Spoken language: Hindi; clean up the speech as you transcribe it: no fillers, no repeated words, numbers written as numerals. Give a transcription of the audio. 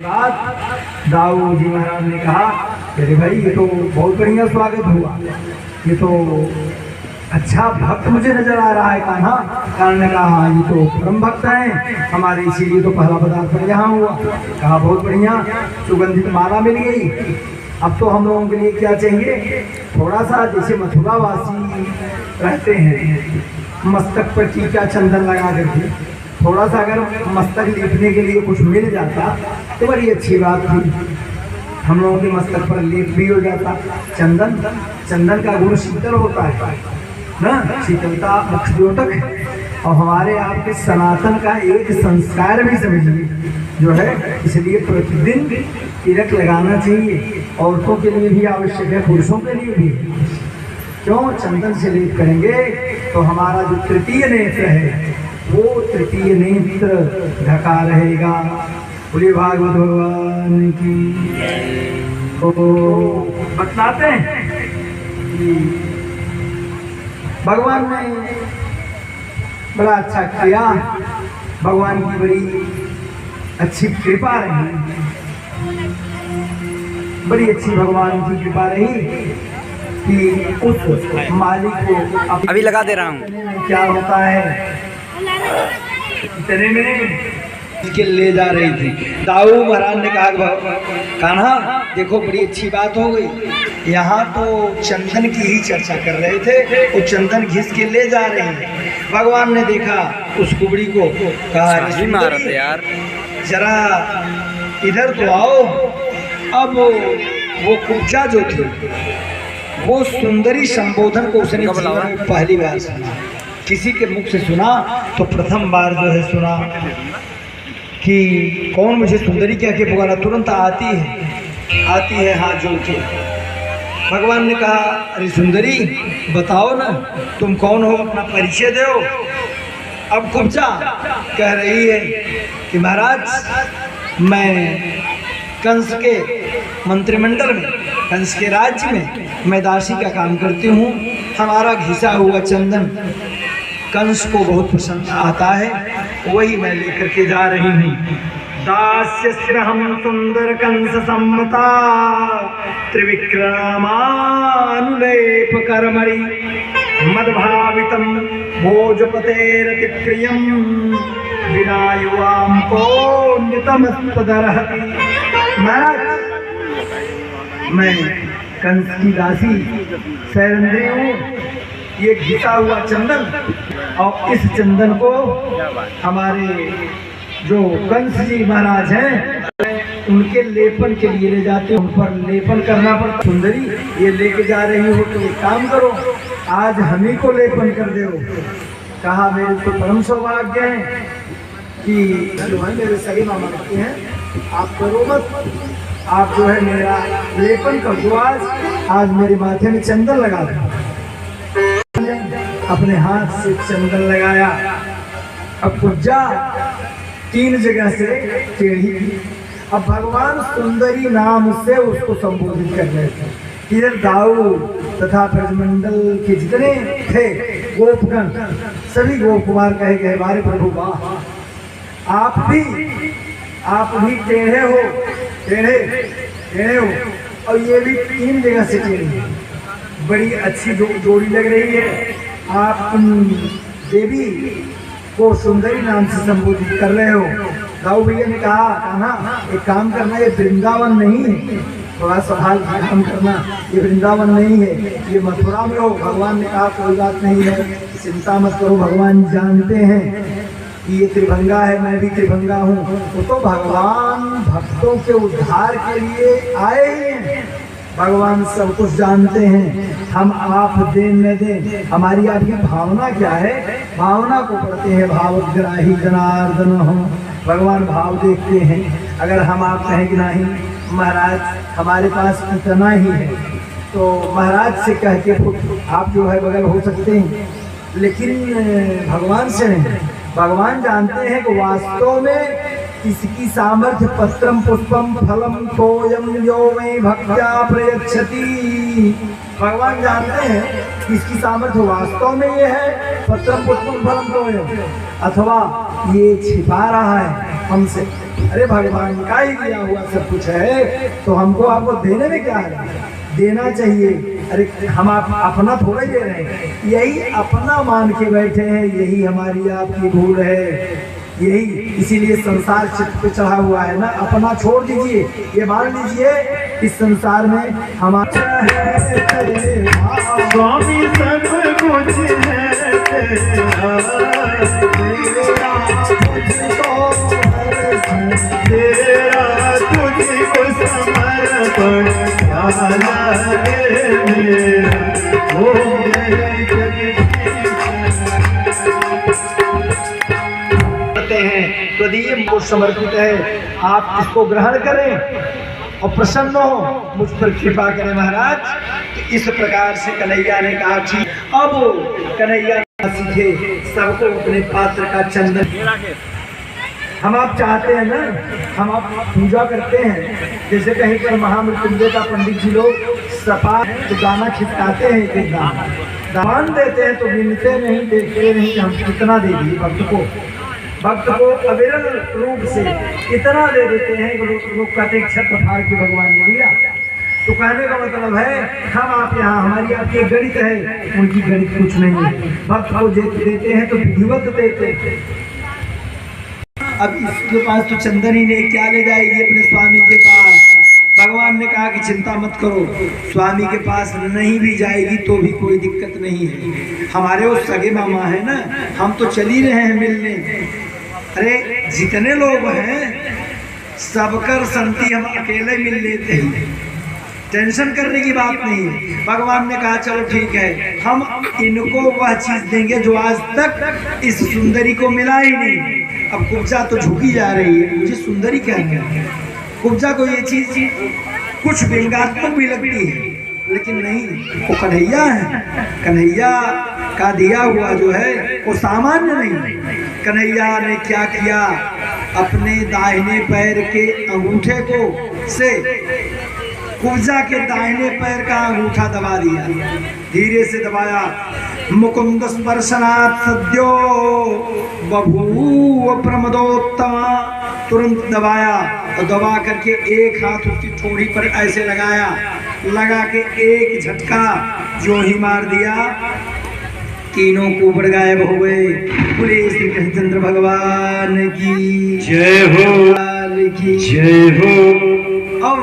दाऊ जी महाराज ने कहा अरे भाई ये तो बहुत बढ़िया स्वागत हुआ, ये तो अच्छा भक्त मुझे नजर आ रहा है। कान्हा कान्हा ने कहा हाँ ये तो परम भक्त हैं हमारे, इसीलिए तो पहला पदार्थ यहाँ हुआ। कहा बहुत बढ़िया, सुगंधित माला मिल गई। अब तो हम लोगों के लिए क्या चाहिए, थोड़ा सा जैसे मथुरा वासी रहते हैं मस्तक पर टीका चंदन लगा करके, थोड़ा सा अगर मस्तक लिपने के लिए कुछ मिल जाता तो बड़ी अच्छी बात थी। हम लोगों के मस्तक पर लेप भी हो जाता। चंदन, चंदन का गुण शीतल होता है ना, शीतलता मुखद्योतक है। और हमारे आपके सनातन का एक संस्कार भी समझिए जो है, इसलिए प्रतिदिन तिलक लगाना चाहिए। औरतों के लिए भी आवश्यक है, पुरुषों के लिए भी। क्यों, चंदन से लेप करेंगे तो हमारा जो तृतीय नेत्र है वो तृतीय नेत्र ढका रहेगा। बोलिए भागवत भगवान की। तो बतलाते हैं कि भगवान ने बड़ा अच्छा किया, भगवान की बड़ी अच्छी कृपा रही, बड़ी अच्छी भगवान की कृपा रही कि उस मालिक को अभी लगा दे रहा हूँ। क्या होता है, इतने में के ले जा रही थी। दाऊ महाराज ने कहा कान्हा देखो बड़ी अच्छी बात हो गई, यहाँ तो चंदन की ही चर्चा कर रहे थे, वो चंदन घिस के ले जा रहे हैं। भगवान ने देखा उस कुबड़ी को, कहा यार जरा इधर तो आओ। अब वो कुब्जा जो थी वो सुंदरी संबोधन को उसने जीवन में पहली बार सुना, किसी के मुख से सुना तो प्रथम बार जो है सुना कि कौन मुझे सुंदरी क्या के पुकारा। तुरंत आती है हाथ जोड़ के। भगवान ने कहा अरे सुंदरी बताओ ना तुम कौन हो, अपना परिचय दो। अब कुब्जा कह रही है कि महाराज मैं कंस के मंत्रिमंडल में, कंस के राज्य में मैं दासी का काम करती हूँ। हमारा घिसा हुआ चंदन कंस को बहुत पसंद आता है, वही मैं लेकर के जा रही हूँ। दास्यस्य हम सुंदर कंस सम्मता त्रिविक्रमानुलेप कर्मणि मद्भावितम भोजपतेरति प्रियम विना युवाम को नितमस्तदर्हति। महाराज मैं कंस की दासी सैरंद्री हूँ, ये घिसा हुआ चंदन और इस चंदन को हमारे जो कंस जी महाराज हैं उनके लेपन के लिए ले जाते हैं, उन पर लेपन करना पड़ता। सुंदरी ये लेके जा रही हो तो एक काम करो, आज हम ही को लेपन कर दो। कहा मेरे तो परम सौभाग्य है कि मेरे सही मामा लगते हैं, आप करो मत, आप जो है मेरा लेपन कर दो। आज मेरे माथे में चंदन लगा दो। अपने हाथ से चंदन लगाया। अब कुब्जा 3 जगह से टेढ़ी थी। अब भगवान सुंदरी नाम से उसको संबोधित कर रहे थे। इधर दाऊ तथा ब्रजमंडल के जितने थे गोपगण सभी गोप कुमार कहे गए बारे प्रभु वाह, आप भी टेढ़े हो, टेढ़े हो, और ये भी 3 जगह से टेढ़ी। बड़ी अच्छी जोड़ी लग रही है। आप देवी को सुंदरी नाम से संबोधित कर रहे हो। दाऊ भैया ने कहा कान्हा एक काम करना, ये वृंदावन नहीं है, थोड़ा संभाल काम करना, ये वृंदावन नहीं है, ये मथुरा में हो। भगवान ने कहा कोई बात नहीं है, चिंता मत करो, भगवान जानते हैं कि ये त्रिभंगा है, मैं भी त्रिभंगा हूँ। वो तो भगवान भक्तों के उद्धार के लिए आए हैं, भगवान सब कुछ जानते हैं। हम आप दें न दें, हमारी आपकी भावना क्या है, भावना को पढ़ते हैं। भावग्राही जनार्दन हो, भगवान भाव देखते हैं। अगर हम आप कहें कि नहीं महाराज हमारे पास इतना ही है, तो महाराज से कह के आप जो है बगल हो सकते हैं, लेकिन भगवान से नहीं। भगवान जानते हैं कि वास्तव में इसकी सामर्थ्य पत्रम पुष्पम फलम तोयम यो मे भक्त्या प्रयच्छति। भगवान जानते हैं कि इसकी सामर्थ्य वास्तव में ये है पत्रम पुष्पम फलम तोयम, अथवा ये छिपा रहा है हमसे। अरे भगवान का ही दिया हुआ सब कुछ है, तो हमको आपको देने में क्या है, देना चाहिए। अरे हम आप अपना थोड़ा ही दे रहे हैं, यही अपना मान के बैठे हैं, यही हमारी आपकी भूल है, यही इसीलिए संसार चित्त पे चढ़ा हुआ है ना। अपना छोड़ दीजिए, ये मान लीजिए इस संसार में हमारा स्वामी सब कुछ है तेरा, तुझको समर्पण हैं, तो ये मुझ समर्पित है, आप इसको ग्रहण करें और प्रसन्न हो, मुझ पर कृपा करें महाराज। तो इस प्रकार से कन्हैया ने कहा ठीक। अब कन्हैया सीखे सबको अपने पात्र का चंदन। हम आप चाहते हैं ना, हम आप पूजा करते हैं, जैसे कहीं पर महामृत्युंजय का पंडित जी लोग सपा तो दाना खिसकाते हैं, एक दान देते हैं, तो गिनते नहीं, देखते नहीं हम कितना दे दिए भक्त को अविरल रूप से इतना दे देते हैं। लोग कहते हैं छत्र फाड़ के भगवान ने दिया। तो कहने का मतलब है हम आप यहाँ, हमारी आपकी गणित है, उनकी गणित कुछ नहीं है। भक्त को देते हैं तो विधिवत देते हैं। अब इसके पास तो चंदन ही नहीं, क्या ले जाएगी अपने स्वामी के पास। भगवान ने कहा कि चिंता मत करो, स्वामी के पास नहीं भी जाएगी तो भी कोई दिक्कत नहीं है, हमारे वो सगे मामा है ना, हम तो चल ही रहे हैं मिलने। अरे जितने लोग हैं सबकर संति हम अकेले मिल लेते हैं, टेंशन करने की बात नहीं। भगवान ने कहा चलो ठीक है, हम इनको वह चीज देंगे जो आज तक इस सुंदरी को मिला ही नहीं। अब कुब्जा तो झुकी जा रही है, मुझे सुंदरी क्या है, कुब्जा को ये चीज कुछ व्यंग्यात्मक भी लगती है, लेकिन नहीं, वो कन्हैया है। कन्हैया का दिया हुआ जो है वो सामान्य नहीं। कन्हैया ने क्या किया, अपने दाहिने पैर के अंगूठे को से कुब्जा के दाहिने पैर का अंगूठा दबा दिया, धीरे से दबाया। मुकुंद स्पर्शनाथ सद्यो बभूव प्रमदोत्तमा, तुरंत दबाया और दबा करके एक हाथ उसकी ठोड़ी पर ऐसे लगाया, लगा के एक झटका जो ही मार दिया, तीनों कुबड़ गायब हो गए। बोले श्री कृष्णचंद्र भगवान की जय हो, की जय हो। और